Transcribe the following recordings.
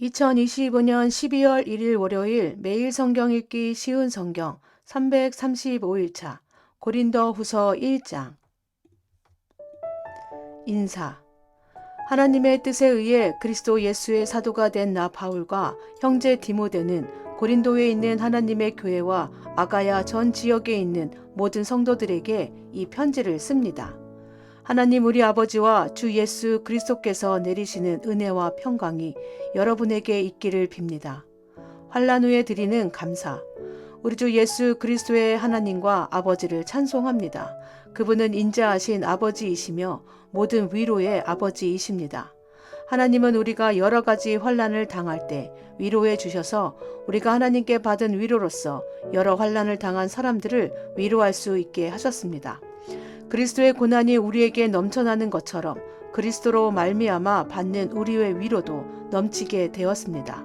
2025년 12월 1일 월요일 매일 성경 읽기 쉬운 성경 335일차 고린도 후서 1장. 인사. 하나님의 뜻에 의해 그리스도 예수의 사도가 된 나 바울과 형제 디모데는 고린도에 있는 하나님의 교회와 아가야 전 지역에 있는 모든 성도들에게 이 편지를 씁니다. 하나님 우리 아버지와 주 예수 그리스도께서 내리시는 은혜와 평강이 여러분에게 있기를 빕니다. 환난 후에 드리는 감사. 우리 주 예수 그리스도의 하나님과 아버지를 찬송합니다. 그분은 인자하신 아버지이시며 모든 위로의 아버지이십니다. 하나님은 우리가 여러 가지 환난을 당할 때 위로해 주셔서 우리가 하나님께 받은 위로로서 여러 환난을 당한 사람들을 위로할 수 있게 하셨습니다. 그리스도의 고난이 우리에게 넘쳐나는 것처럼 그리스도로 말미암아 받는 우리의 위로도 넘치게 되었습니다.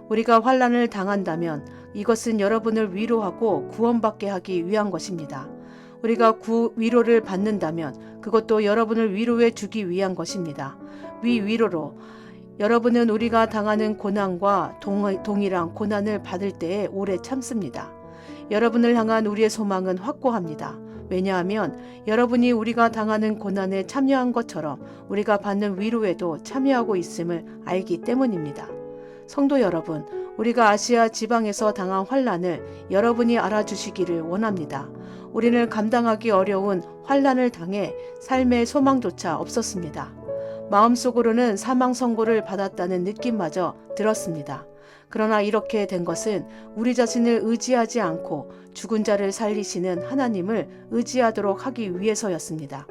우리가 환난을 당한다면 이것은 여러분을 위로하고 구원받게 하기 위한 것입니다. 우리가 위로를 받는다면 그것도 여러분을 위로해 주기 위한 것입니다. 위로로 여러분은 우리가 당하는 고난과 동일한 고난을 받을 때에 오래 참습니다. 여러분을 향한 우리의 소망은 확고합니다. 왜냐하면 여러분이 우리가 당하는 고난에 참여한 것처럼 우리가 받는 위로에도 참여하고 있음을 알기 때문입니다. 성도 여러분, 우리가 아시아 지방에서 당한 환난을 여러분이 알아주시기를 원합니다. 우리는 감당하기 어려운 환난을 당해 삶의 소망조차 없었습니다. 마음속으로는 사망 선고를 받았다는 느낌마저 들었습니다. 그러나 이렇게 된 것은 우리 자신을 의지하지 않고 죽은 자를 살리시는 하나님을 의지하도록 하기 위해서였습니다.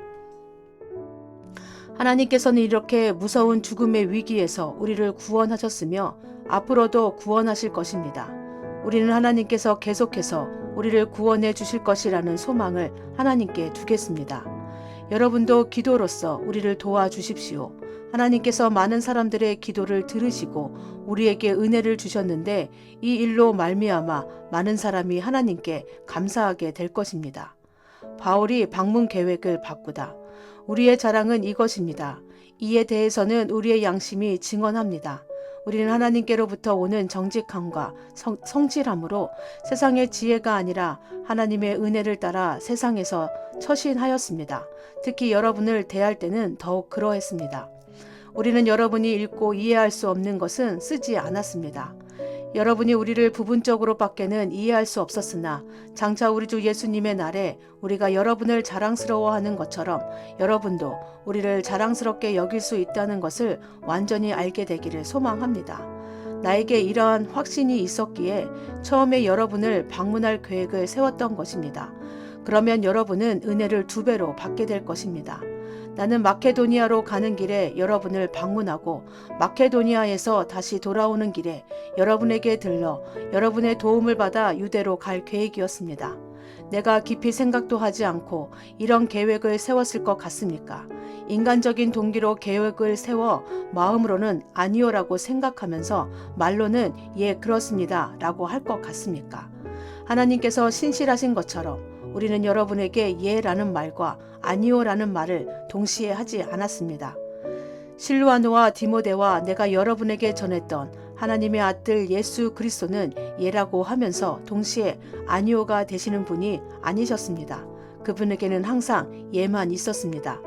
하나님께서는 이렇게 무서운 죽음의 위기에서 우리를 구원하셨으며 앞으로도 구원하실 것입니다. 우리는 하나님께서 계속해서 우리를 구원해 주실 것이라는 소망을 하나님께 두겠습니다. 여러분도 기도로서 우리를 도와주십시오. 하나님께서 많은 사람들의 기도를 들으시고 우리에게 은혜를 주셨는데 이 일로 말미암아 많은 사람이 하나님께 감사하게 될 것입니다. 바울이 방문 계획을 바꾸다. 우리의 자랑은 이것입니다. 이에 대해서는 우리의 양심이 증언합니다. 우리는 하나님께로부터 오는 정직함과 성실함으로 세상의 지혜가 아니라 하나님의 은혜를 따라 세상에서 처신하였습니다. 특히 여러분을 대할 때는 더욱 그러했습니다. 우리는 여러분이 읽고 이해할 수 없는 것은 쓰지 않았습니다. 여러분이 우리를 부분적으로 밖에는 이해할 수 없었으나 장차 우리 주 예수님의 날에 우리가 여러분을 자랑스러워하는 것처럼 여러분도 우리를 자랑스럽게 여길 수 있다는 것을 완전히 알게 되기를 소망합니다. 나에게 이러한 확신이 있었기에 처음에 여러분을 방문할 계획을 세웠던 것입니다. 그러면 여러분은 은혜를 2배로 받게 될 것입니다. 나는 마케도니아로 가는 길에 여러분을 방문하고 마케도니아에서 다시 돌아오는 길에 여러분에게 들러 여러분의 도움을 받아 유대로 갈 계획이었습니다. 내가 깊이 생각도 하지 않고 이런 계획을 세웠을 것 같습니까? 인간적인 동기로 계획을 세워 마음으로는 아니요라고 생각하면서 말로는 예 그렇습니다 라고 할 것 같습니까? 하나님께서 신실하신 것처럼 우리는 여러분에게 예라는 말과 아니오라는 말을 동시에 하지 않았습니다. 실루아노와 디모데와 내가 여러분에게 전했던 하나님의 아들 예수 그리스도는 예라고 하면서 동시에 아니오가 되시는 분이 아니셨습니다. 그분에게는 항상 예만 있었습니다.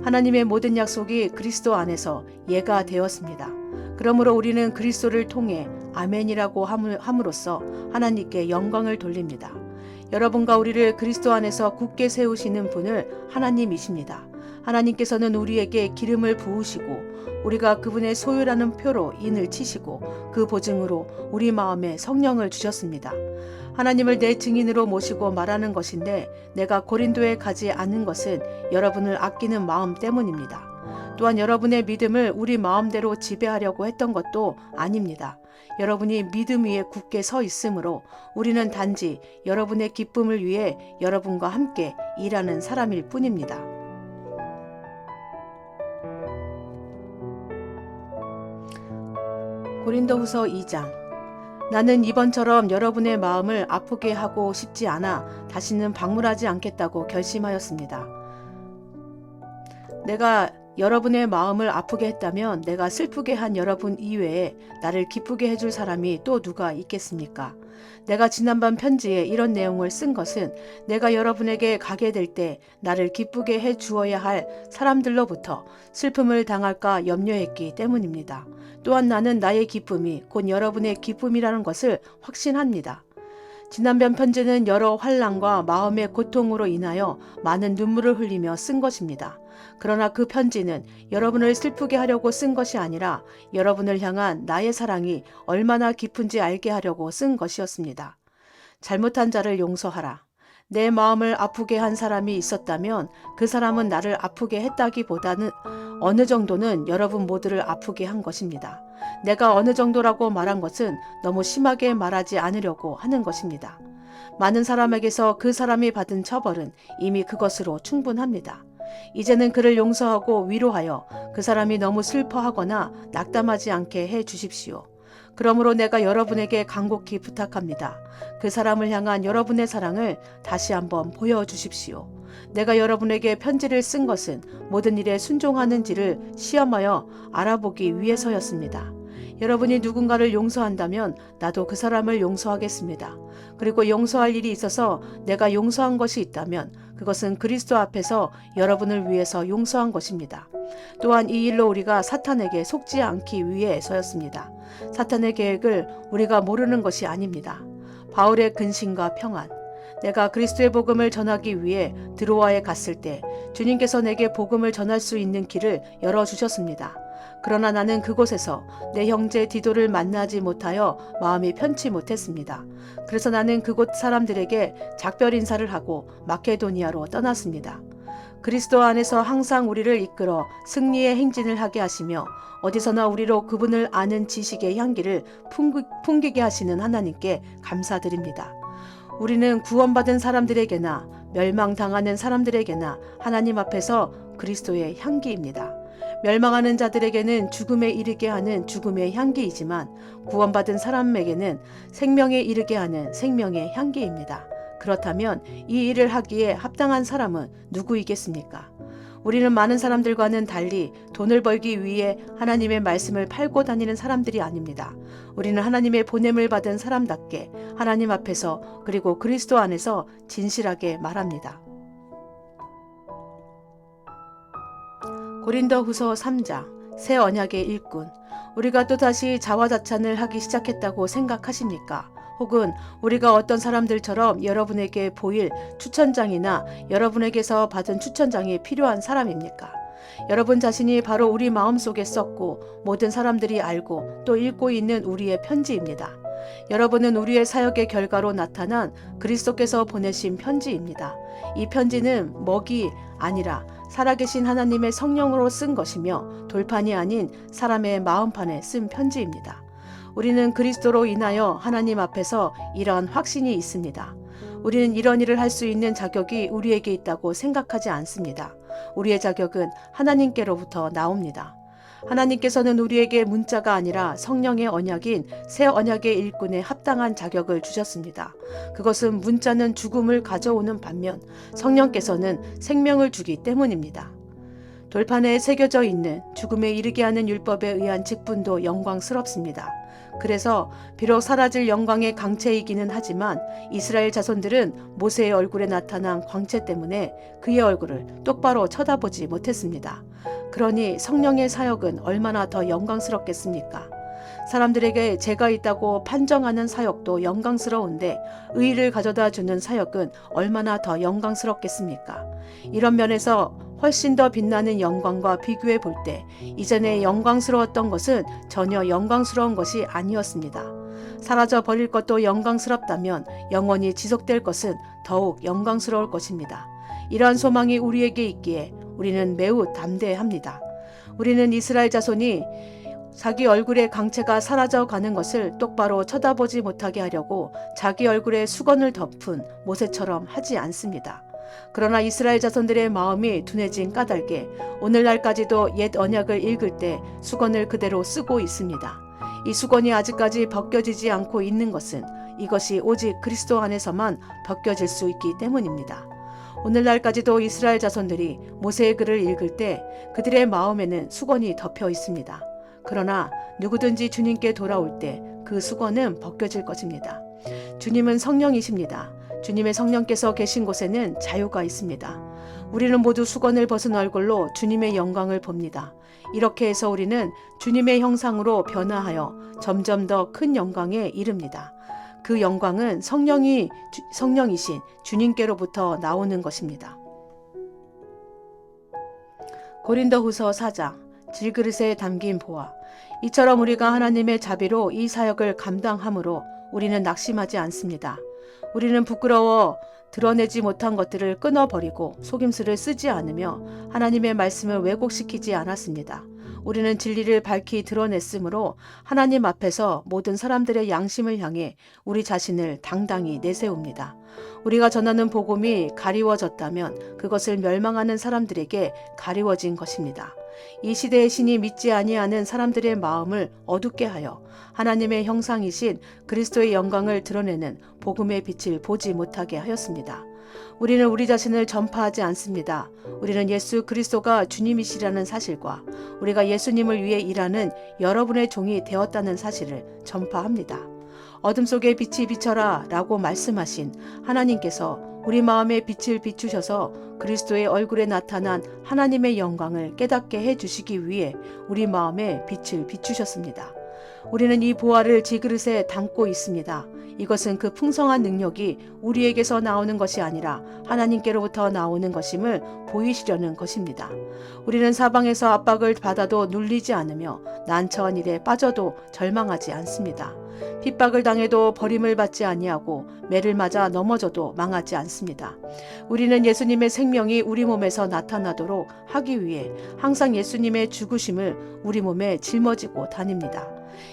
하나님의 모든 약속이 그리스도 안에서 예가 되었습니다. 그러므로 우리는 그리스도를 통해 아멘이라고 함으로써 하나님께 영광을 돌립니다. 여러분과 우리를 그리스도 안에서 굳게 세우시는 분을 하나님이십니다. 하나님께서는 우리에게 기름을 부으시고 우리가 그분의 소유라는 표로 인을 치시고 그 보증으로 우리 마음에 성령을 주셨습니다. 하나님을 내 증인으로 모시고 말하는 것인데 내가 고린도에 가지 않는 것은 여러분을 아끼는 마음 때문입니다. 또한 여러분의 믿음을 우리 마음대로 지배하려고 했던 것도 아닙니다. 여러분이 믿음 위에 굳게 서 있으므로 우리는 단지 여러분의 기쁨을 위해 여러분과 함께 일하는 사람일 뿐입니다. 고린도후서 2장. 나는 이번처럼 여러분의 마음을 아프게 하고 싶지 않아 다시는 방문하지 않겠다고 결심하였습니다. 내가 여러분의 마음을 아프게 했다면 내가 슬프게 한 여러분 이외에 나를 기쁘게 해줄 사람이 또 누가 있겠습니까? 내가 지난번 편지에 이런 내용을 쓴 것은 내가 여러분에게 가게 될 때 나를 기쁘게 해 주어야 할 사람들로부터 슬픔을 당할까 염려했기 때문입니다. 또한 나는 나의 기쁨이 곧 여러분의 기쁨이라는 것을 확신합니다. 지난번 편지는 여러 환난과 마음의 고통으로 인하여 많은 눈물을 흘리며 쓴 것입니다. 그러나 그 편지는 여러분을 슬프게 하려고 쓴 것이 아니라 여러분을 향한 나의 사랑이 얼마나 깊은지 알게 하려고 쓴 것이었습니다. 잘못한 자를 용서하라. 내 마음을 아프게 한 사람이 있었다면 그 사람은 나를 아프게 했다기보다는 어느 정도는 여러분 모두를 아프게 한 것입니다. 내가 어느 정도라고 말한 것은 너무 심하게 말하지 않으려고 하는 것입니다. 많은 사람에게서 그 사람이 받은 처벌은 이미 그것으로 충분합니다. 이제는 그를 용서하고 위로하여 그 사람이 너무 슬퍼하거나 낙담하지 않게 해 주십시오. 그러므로 내가 여러분에게 간곡히 부탁합니다. 그 사람을 향한 여러분의 사랑을 다시 한번 보여주십시오. 내가 여러분에게 편지를 쓴 것은 모든 일에 순종하는지를 시험하여 알아보기 위해서였습니다. 여러분이 누군가를 용서한다면 나도 그 사람을 용서하겠습니다. 그리고 용서할 일이 있어서 내가 용서한 것이 있다면 그것은 그리스도 앞에서 여러분을 위해서 용서한 것입니다. 또한 이 일로 우리가 사탄에게 속지 않기 위해서였습니다. 사탄의 계획을 우리가 모르는 것이 아닙니다. 바울의 근심과 평안. 내가 그리스도의 복음을 전하기 위해 드로아에 갔을 때 주님께서 내게 복음을 전할 수 있는 길을 열어주셨습니다. 그러나 나는 그곳에서 내 형제 디도를 만나지 못하여 마음이 편치 못했습니다. 그래서 나는 그곳 사람들에게 작별 인사를 하고 마케도니아로 떠났습니다. 그리스도 안에서 항상 우리를 이끌어 승리의 행진을 하게 하시며 어디서나 우리로 그분을 아는 지식의 향기를 풍기게 하시는 하나님께 감사드립니다. 우리는 구원받은 사람들에게나 멸망당하는 사람들에게나 하나님 앞에서 그리스도의 향기입니다. 멸망하는 자들에게는 죽음에 이르게 하는 죽음의 향기이지만 구원받은 사람에게는 생명에 이르게 하는 생명의 향기입니다. 그렇다면 이 일을 하기에 합당한 사람은 누구이겠습니까? 우리는 많은 사람들과는 달리 돈을 벌기 위해 하나님의 말씀을 팔고 다니는 사람들이 아닙니다. 우리는 하나님의 보냄을 받은 사람답게 하나님 앞에서 그리고 그리스도 안에서 진실하게 말합니다. 고린도후서 3장 새 언약의 일꾼. 우리가 또다시 자화자찬을 하기 시작했다고 생각하십니까? 혹은 우리가 어떤 사람들처럼 여러분에게 보일 추천장이나 여러분에게서 받은 추천장이 필요한 사람입니까? 여러분 자신이 바로 우리 마음속에 썼고 모든 사람들이 알고 또 읽고 있는 우리의 편지입니다. 여러분은 우리의 사역의 결과로 나타난 그리스도께서 보내신 편지입니다. 이 편지는 먹이 아니라 살아계신 하나님의 성령으로 쓴 것이며 돌판이 아닌 사람의 마음판에 쓴 편지입니다. 우리는 그리스도로 인하여 하나님 앞에서 이러한 확신이 있습니다. 우리는 이런 일을 할 수 있는 자격이 우리에게 있다고 생각하지 않습니다. 우리의 자격은 하나님께로부터 나옵니다. 하나님께서는 우리에게 문자가 아니라 성령의 언약인 새 언약의 일꾼에 합당한 자격을 주셨습니다. 그것은 문자는 죽음을 가져오는 반면 성령께서는 생명을 주기 때문입니다. 돌판에 새겨져 있는 죽음에 이르게 하는 율법에 의한 직분도 영광스럽습니다. 그래서 비록 사라질 영광의 강체이기는 하지만 이스라엘 자손들은 모세의 얼굴에 나타난 광채 때문에 그의 얼굴을 똑바로 쳐다보지 못했습니다. 그러니 성령의 사역은 얼마나 더 영광스럽겠습니까? 사람들에게 죄가 있다고 판정하는 사역도 영광스러운데 의의를 가져다 주는 사역은 얼마나 더 영광스럽겠습니까? 이런 면에서 훨씬 더 빛나는 영광과 비교해 볼 때 이전에 영광스러웠던 것은 전혀 영광스러운 것이 아니었습니다. 사라져 버릴 것도 영광스럽다면 영원히 지속될 것은 더욱 영광스러울 것입니다. 이러한 소망이 우리에게 있기에 우리는 매우 담대합니다. 우리는 이스라엘 자손이 자기 얼굴의 강체가 사라져 가는 것을 똑바로 쳐다보지 못하게 하려고 자기 얼굴에 수건을 덮은 모세처럼 하지 않습니다. 그러나 이스라엘 자손들의 마음이 둔해진 까닭에 오늘날까지도 옛 언약을 읽을 때 수건을 그대로 쓰고 있습니다. 이 수건이 아직까지 벗겨지지 않고 있는 것은 이것이 오직 그리스도 안에서만 벗겨질 수 있기 때문입니다. 오늘날까지도 이스라엘 자손들이 모세의 글을 읽을 때 그들의 마음에는 수건이 덮여 있습니다. 그러나 누구든지 주님께 돌아올 때 그 수건은 벗겨질 것입니다. 주님은 성령이십니다. 주님의 성령께서 계신 곳에는 자유가 있습니다. 우리는 모두 수건을 벗은 얼굴로 주님의 영광을 봅니다. 이렇게 해서 우리는 주님의 형상으로 변화하여 점점 더 큰 영광에 이릅니다. 그 영광은 성령이신 주님께로부터 나오는 것입니다. 고린도후서 4장 질그릇에 담긴 보화. 이처럼 우리가 하나님의 자비로 이 사역을 감당함으로 우리는 낙심하지 않습니다. 우리는 부끄러워 드러내지 못한 것들을 끊어버리고 속임수를 쓰지 않으며 하나님의 말씀을 왜곡시키지 않았습니다. 우리는 진리를 밝히 드러냈으므로 하나님 앞에서 모든 사람들의 양심을 향해 우리 자신을 당당히 내세웁니다. 우리가 전하는 복음이 가리워졌다면 그것을 멸망하는 사람들에게 가리워진 것입니다. 이 시대의 신이 믿지 아니하는 사람들의 마음을 어둡게 하여 하나님의 형상이신 그리스도의 영광을 드러내는 복음의 빛을 보지 못하게 하였습니다. 우리는 우리 자신을 전파하지 않습니다. 우리는 예수 그리스도가 주님이시라는 사실과 우리가 예수님을 위해 일하는 여러분의 종이 되었다는 사실을 전파합니다. 어둠 속에 빛이 비쳐라 라고 말씀하신 하나님께서 우리 마음에 빛을 비추셔서 그리스도의 얼굴에 나타난 하나님의 영광을 깨닫게 해주시기 위해 우리 마음에 빛을 비추셨습니다. 우리는 이 보화를 질그릇에 담고 있습니다. 이것은 그 풍성한 능력이 우리에게서 나오는 것이 아니라 하나님께로부터 나오는 것임을 보이시려는 것입니다. 우리는 사방에서 압박을 받아도 눌리지 않으며 난처한 일에 빠져도 절망하지 않습니다. 핍박을 당해도 버림을 받지 아니하고 매를 맞아 넘어져도 망하지 않습니다. 우리는 예수님의 생명이 우리 몸에서 나타나도록 하기 위해 항상 예수님의 죽으심을 우리 몸에 짊어지고 다닙니다.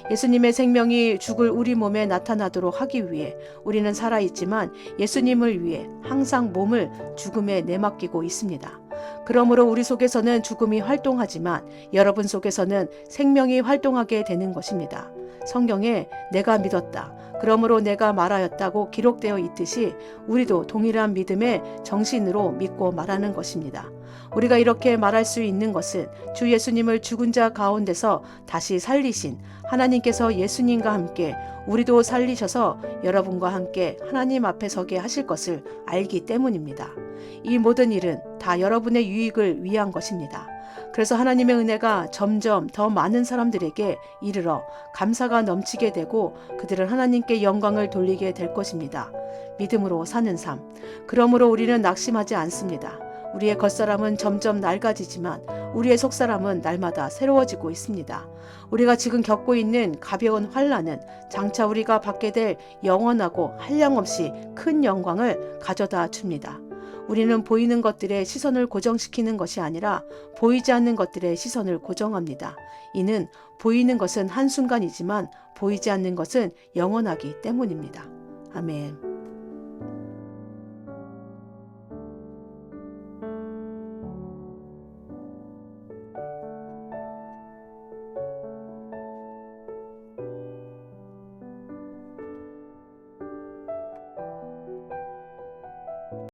예수님의 생명이 죽을 우리 몸에 나타나도록 하기 위해 우리는 살아있지만 예수님을 위해 항상 몸을 죽음에 내맡기고 있습니다. 그러므로 우리 속에서는 죽음이 활동하지만 여러분 속에서는 생명이 활동하게 되는 것입니다. 성경에 내가 믿었다. 그러므로 내가 말하였다고 기록되어 있듯이 우리도 동일한 믿음의 정신으로 믿고 말하는 것입니다. 우리가 이렇게 말할 수 있는 것은 주 예수님을 죽은 자 가운데서 다시 살리신 하나님께서 예수님과 함께 우리도 살리셔서 여러분과 함께 하나님 앞에 서게 하실 것을 알기 때문입니다. 이 모든 일은 다 여러분의 유익을 위한 것입니다. 그래서 하나님의 은혜가 점점 더 많은 사람들에게 이르러 감사가 넘치게 되고 그들은 하나님께 영광을 돌리게 될 것입니다. 믿음으로 사는 삶. 그러므로 우리는 낙심하지 않습니다. 우리의 겉사람은 점점 낡아지지만 우리의 속사람은 날마다 새로워지고 있습니다. 우리가 지금 겪고 있는 가벼운 환난은 장차 우리가 받게 될 영원하고 한량없이 큰 영광을 가져다 줍니다. 우리는 보이는 것들에 시선을 고정시키는 것이 아니라 보이지 않는 것들에 시선을 고정합니다. 이는 보이는 것은 한순간이지만 보이지 않는 것은 영원하기 때문입니다. 아멘.